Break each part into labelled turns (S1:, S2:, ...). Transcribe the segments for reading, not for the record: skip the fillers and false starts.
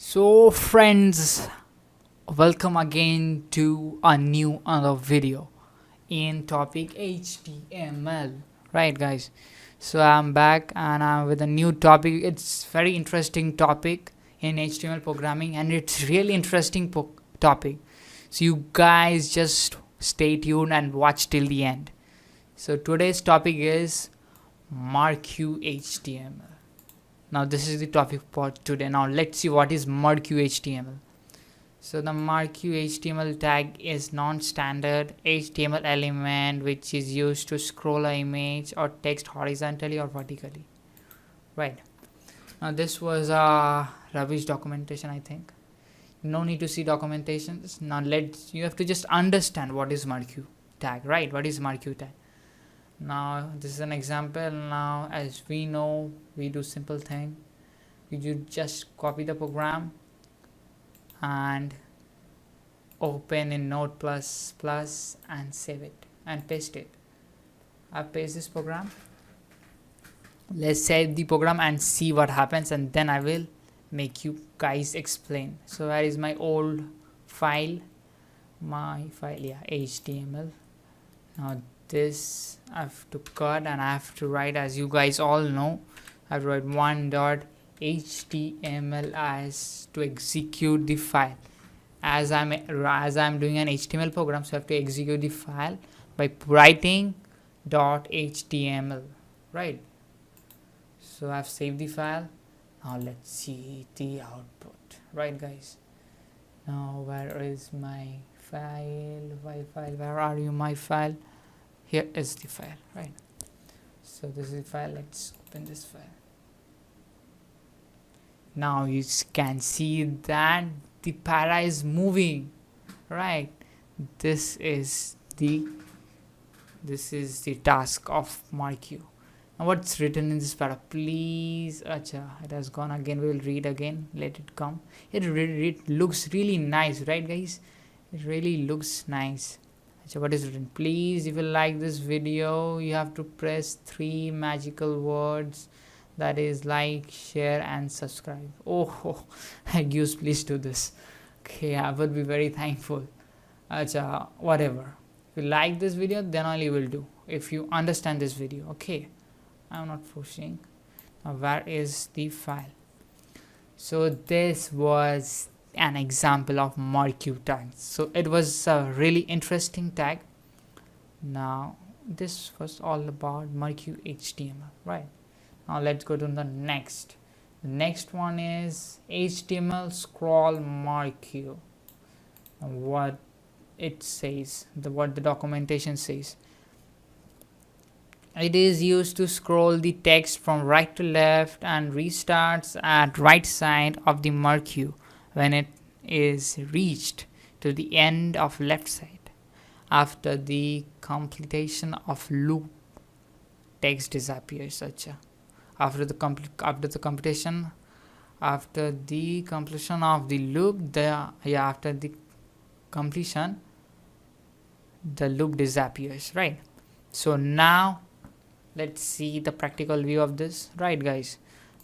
S1: So friends, welcome again to a new another video in topic HTML. Right guys, so I'm back and I'm with a new topic. It's very interesting topic in HTML programming and it's really interesting topic. So you guys just stay tuned and watch till the end. So today's topic is Marquee HTML. Now this is the topic for today. Now let's see what is Marquee HTML. So the Marquee HTML tag is non-standard HTML element which is used to scroll an image or text horizontally or vertically. Right. Now this was a rubbish documentation, I think. No need to see documentations. Now you have to just understand what is Marquee tag, right? What is Marquee tag? Now this is an example. Now as we know, we do simple thing. You just copy the program and open in Node++ and save it and paste it. I paste this program. Let's save the program and see what happens, and then I will make you guys explain. So where is my old file? HTML. Now this I have to cut and I have to write, as you guys all know, I have to write one.html as to execute the file. As I'm doing an HTML program, so I have to execute the file by writing .html, right? So I've saved the file. Now let's see the output, right guys? Now where is my file? Where are you, my file? Here is the file, right? So this is the file. Let's open this file. Now you can see that the para is moving, right? This is the task of Marquee. Now what's written in this para? Please, acha, it has gone again. We will read again. Let it come. It looks really nice, right guys? It really looks nice. So what is written? Please, if you like this video, you have to press 3 magical words, that is like, share and subscribe. Use, please do this. Okay, I would be very thankful. Whatever, if you like this video, then only will do, if you understand this video. Okay, I'm not pushing. Now where is the file? So this was an example of Marquee tag. So it was a really interesting tag. Now this was all about Marquee HTML, right? Now let's go to the next. The next one is HTML scroll Marquee. What it says, what the documentation says. It is used to scroll the text from right to left and restarts at right side of the Marquee when it is reached to the end of left side. After the completion of loop, text disappears. After the completion of the loop, after the completion, the loop disappears, right? So now let's see the practical view of this, right guys?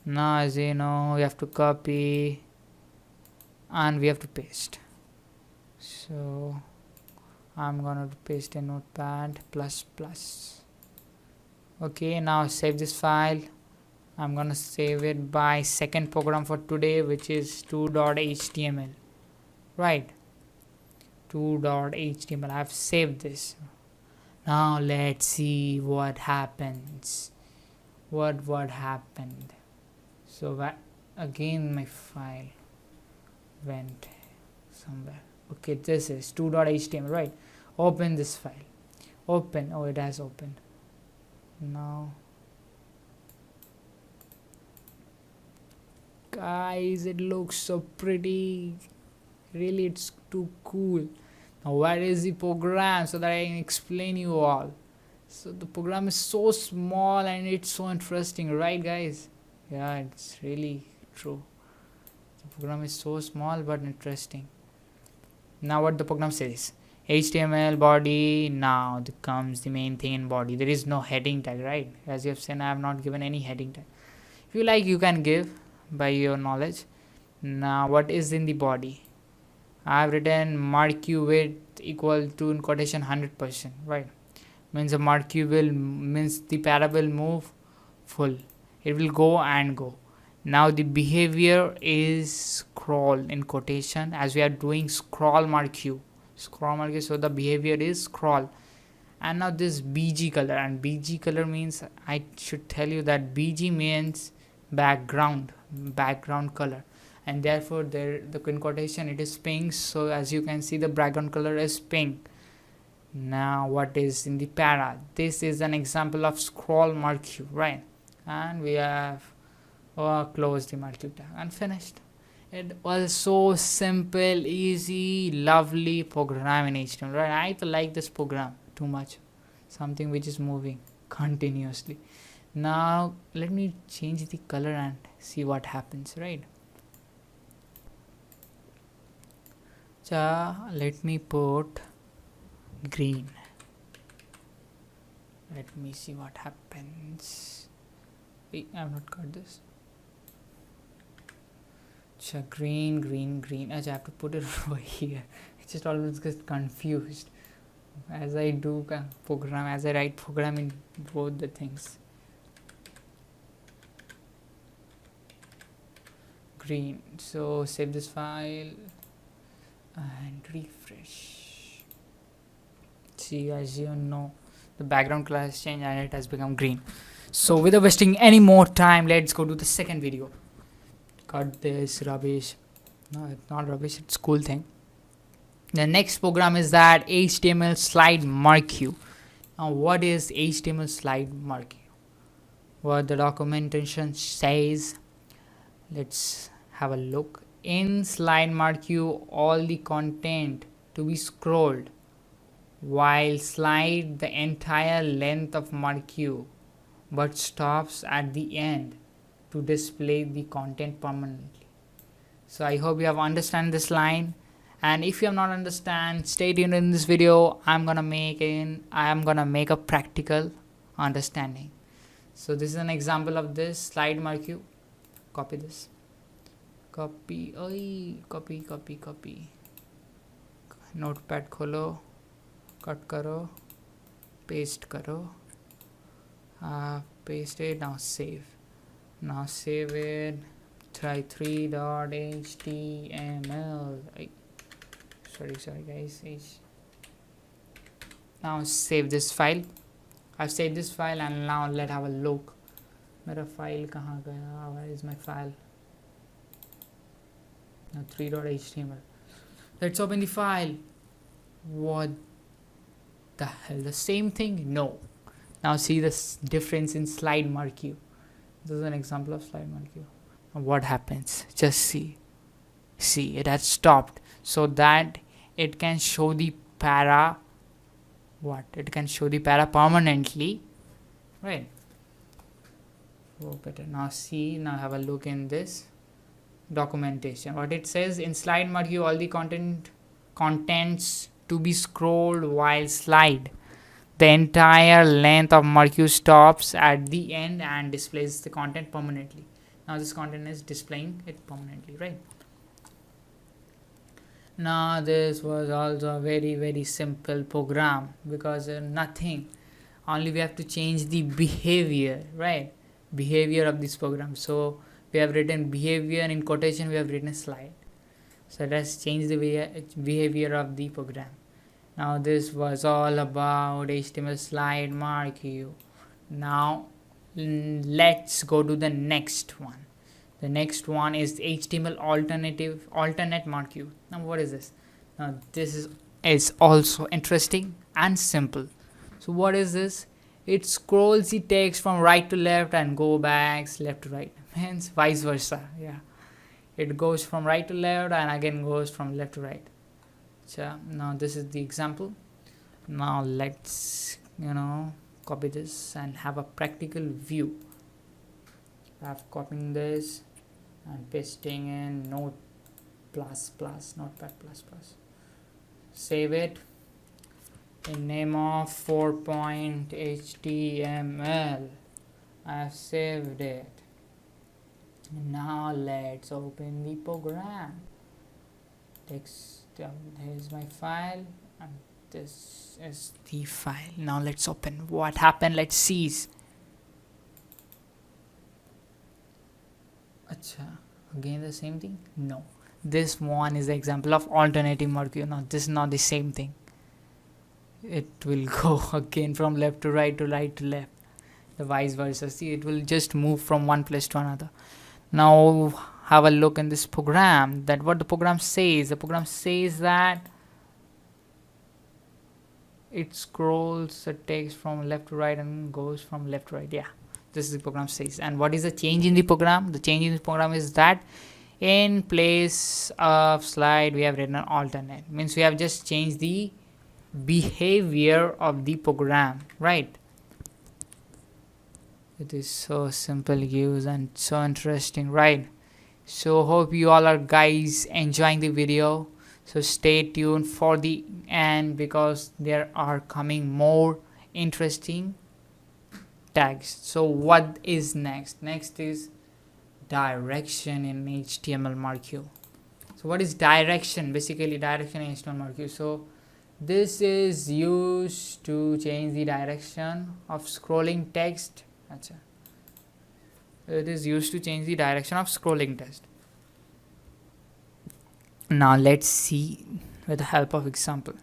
S1: Now as you know, we have to copy and we have to paste. So I'm gonna paste in Notepad++. Okay, now save this file. I'm gonna save it by second program for today, which is 2.html, right? 2.html. I've saved this. Now let's see what happens. What happened? So again my file went somewhere. Okay, this is 2.html, right? Open this file. Open. Oh, it has opened. Now guys, it looks so pretty. Really, it's too cool. Now where is the program, so that I can explain you all? So the program is so small and it's so interesting, right guys? Yeah, it's really true. The program is so small but interesting. Now what the program says: HTML body. Now comes the main thing in body. There is no heading tag, right? As you have seen, I have not given any heading tag. If you like, you can give by your knowledge. Now what is in the body? I have written marquee width equal to, in quotation, 100%, right? Means the marquee will, means the para will move full, it will go and go. Now the behavior is scroll, in quotation, as we are doing scroll marquee, so the behavior is scroll. And now this bg color, and bg color means, I should tell you that bg means background color, and therefore there, the in quotation, it is pink. So as you can see, the background color is pink. Now what is in the para? This is an example of scroll marquee, right? And we have closed the marquee tag and finished. It was so simple, easy, lovely program in HTML, right? I like this program too much, something which is moving continuously. Now let me change the color and see what happens, right? So let me put green. Let me see what happens. Wait, I have not got this. So green. I have to put it over here. I just always get confused as I do program, as I write program in both the things. Green. So save this file and refresh. See, as you know, the background color has changed and it has become green. So without wasting any more time, let's go to the second video. Cut this rubbish. No, it's not rubbish, it's cool thing. The next program is that HTML slide marquee. Now what is HTML slide marquee? What the documentation says, let's have a look. In slide marquee, all the content to be scrolled while slide the entire length of marquee, but stops at the end to display the content permanently. So I hope you have understand this line, and if you have not understand, stay tuned in this video. I am gonna make a practical understanding. So this is an example of this slide marquee. Copy this. Copy. Notepad खोलो, cut करो, paste करो, paste it. Now save. Now save it. Try 3.html. Sorry guys. Now save this file. I've saved this file, and now let's have a look. मेरा file कहाँ गया? Where is my file? Now 3.html. Let's open the file. What the hell? The same thing? No. Now see this difference in slide marquee. This is an example of slide marquee. Now what happens? Just see. See, it has stopped, so that it can show the para. What? It can show the para permanently, right? Oh, better. Now see. Now have a look in this documentation. What it says in slide marquee, all the contents to be scrolled while slide. The entire length of marquee stops at the end and displays the content permanently. Now this content is displaying it permanently, right? Now this was also a very simple program, because nothing, only we have to change the behavior, right? Behavior of this program. So we have written behavior, in quotation we have written slide. So let's change the behavior of the program. Now this was all about HTML slide marquee. Now let's go to the next one. The next one is HTML alternate marquee. Now what is this? Now this is also interesting and simple. So what is this? It scrolls the text from right to left and go back left to right. Hence vice versa. Yeah, it goes from right to left and again goes from left to right. So now this is the example. Now let's copy this and have a practical view. I've copied this and pasting in notepad++. Save it in name of 4.html. I have saved it. Now let's open the program. Text, here's my file, and this is the file. Now let's open. What happened? Let's see. Acha, again the same thing? No. This one is the example of alternating Marquee. No, this is not the same thing. It will go again from left to right to right to left. The vice versa. See, it will just move from one place to another. Now have a look in this program. That what the program says. The program says that it scrolls the text from left to right and goes from left to right. Yeah, this is the program says. And what is the change in the program? The change in the program is that in place of slide we have written alternate. Means we have just changed the behavior of the program, right? It is so simple use and so interesting, right? So hope you all are guys enjoying the video. So stay tuned for the end because there are coming more interesting tags. So what is next? Next is direction in HTML Marquee. So what is direction? Basically direction in HTML Marquee. So this is used to change the direction of scrolling text. It is used to change the direction of scrolling text. Now let's see with the help of example.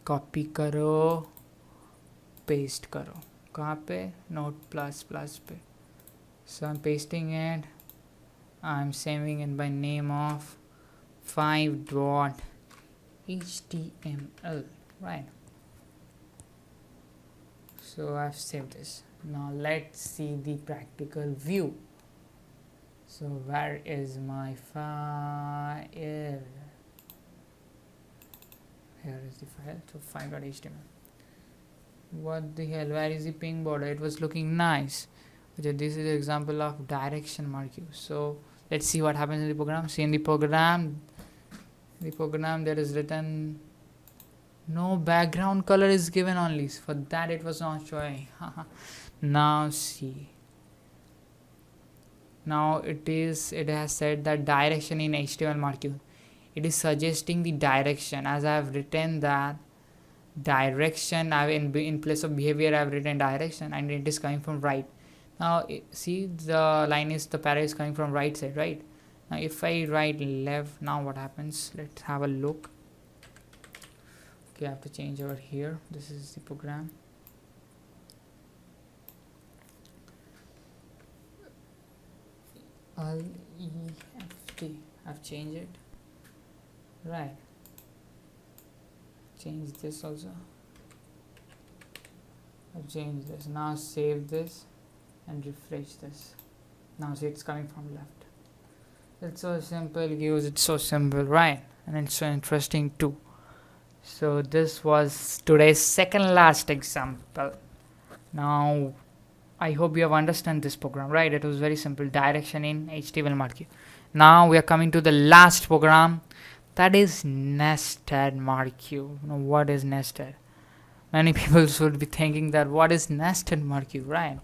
S1: Copy करो, paste करो. कहाँ पे? Note plus plus पे. So I'm pasting it. I'm saving it by name of 5.html, right? So I've saved this. Now let's see the practical view. So where is my file? Here is the file. So 5.html. What the hell? Where is the ping border? It was looking nice. Okay, this is an example of direction Marquee. So let's see what happens in the program. See in the program there is written no background color is given only. For that it was not showing. Now see. Now it has said that direction in HTML Marquee. It is suggesting the direction as I have written that direction. In place of behavior I have written direction and it is coming from right. Now see the parallel is coming from right side, right? Now if I write left, now what happens? Let's have a look. Okay, I have to change over here. This is the program. L-E-F-T. I've changed it. Right. Change this also. I've changed this. Now save this and refresh this. Now see it's coming from left. It's so simple, use it's so simple, right? And it's so interesting too. So this was today's second last example. Now I hope you have understood this program, right? It was very simple, direction in HTML Marquee. Now we are coming to the last program, that is nested Marquee. You know what is nested? Many people should be thinking that what is nested Marquee, right?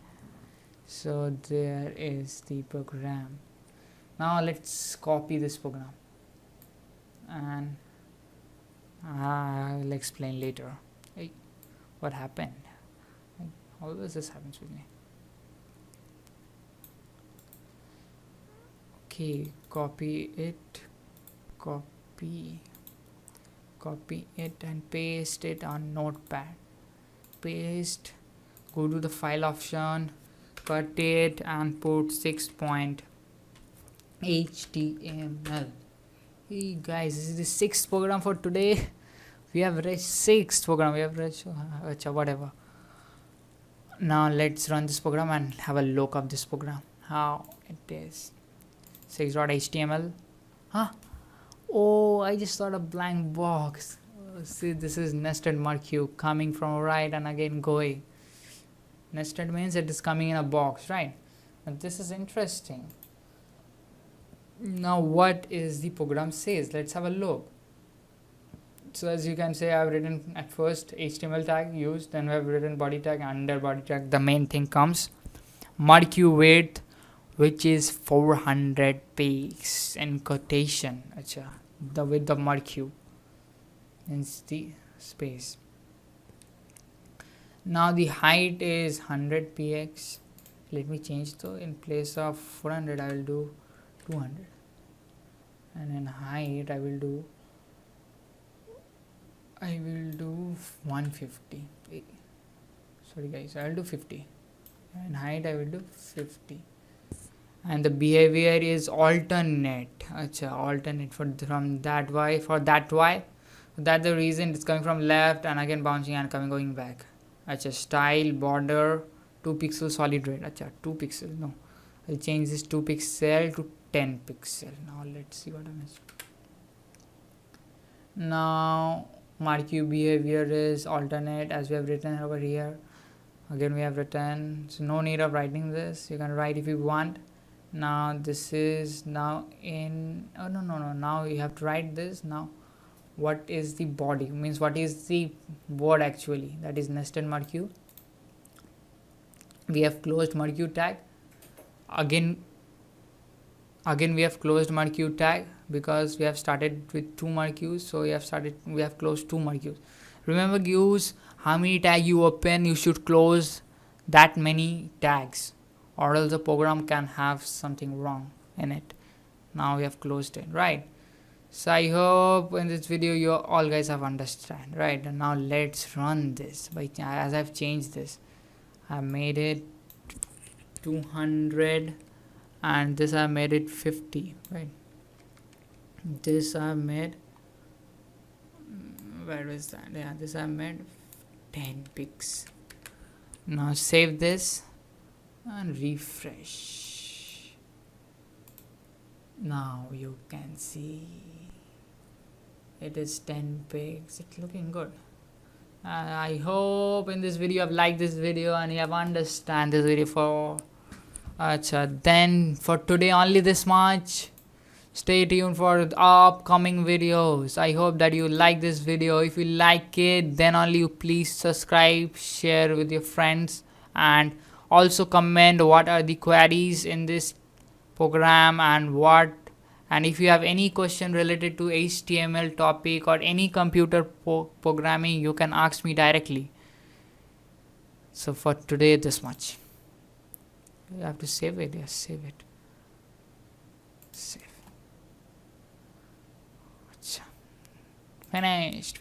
S1: So there is the program. Now let's copy this program and I'll explain later. Hey, what happened? Always this happens with me. Okay, copy it and paste it on notepad. Paste, go to the file option, cut it and put 6.html. Hey guys, this is the 6th program for today. We have reached 6th program. We have reached whatever. Now let's run this program and have a look of this program, how it is. 6.html. Oh, I just thought a blank box. See, this is nested Marquee coming from right and again going. Nested means it is coming in a box, right? And this is interesting. Now what is the program says? Let's have a look. So as you can say, I've written at first HTML tag used, then we have written body tag. Under body tag the main thing comes. Marquee width which is 400 pics in quotation. Acha, the width of Marquee is the space. Now the height is 100 px. Let me change, though. In place of 400 I will do 200, and in height I will do 150. Sorry guys, I will do 50, and height I will do 50. And the behavior is alternate. Acha, alternate from that y for that y. That's the reason it's coming from left and again bouncing and going back. Acha, style border 2 pixel solid red. Acha, 2 pixel. No, I'll change this 2 pixel to 10 pixel. Now let's see what I missed. Now Marquee behavior is alternate, as we have written over here. Again we have written, so no need of writing this. You can write if you want. Now this is now in, oh no, now you have to write this. Now what is the body, means what is the word actually, that is nested Marquee. We have closed Marquee tag. Again we have closed Marquee tag because we have started with 2 Marquees, so we have closed 2 Marquees. Remember use how many tag you open, you should close that many tags, or else the program can have something wrong in it. Now we have closed it, right? So I hope in this video you all guys have understand, right? And now let's run this. As I've changed this, I made it 200 and this I made it 50, right? This I made, where is that? Yeah, this I made 10 pics. Now save this and refresh. Now you can see it is 10 pics. It's looking good. I hope in this video you have liked this video and you have understand this video for then for today only this much. Stay tuned for the upcoming videos. I hope that you like this video. If you like it, then only you please subscribe, share with your friends, and also comment what are the queries in this program and if you have any question related to HTML topic or any computer programming, you can ask me directly. So for today this much. You have to save it. Yes, save it. Save. Finished.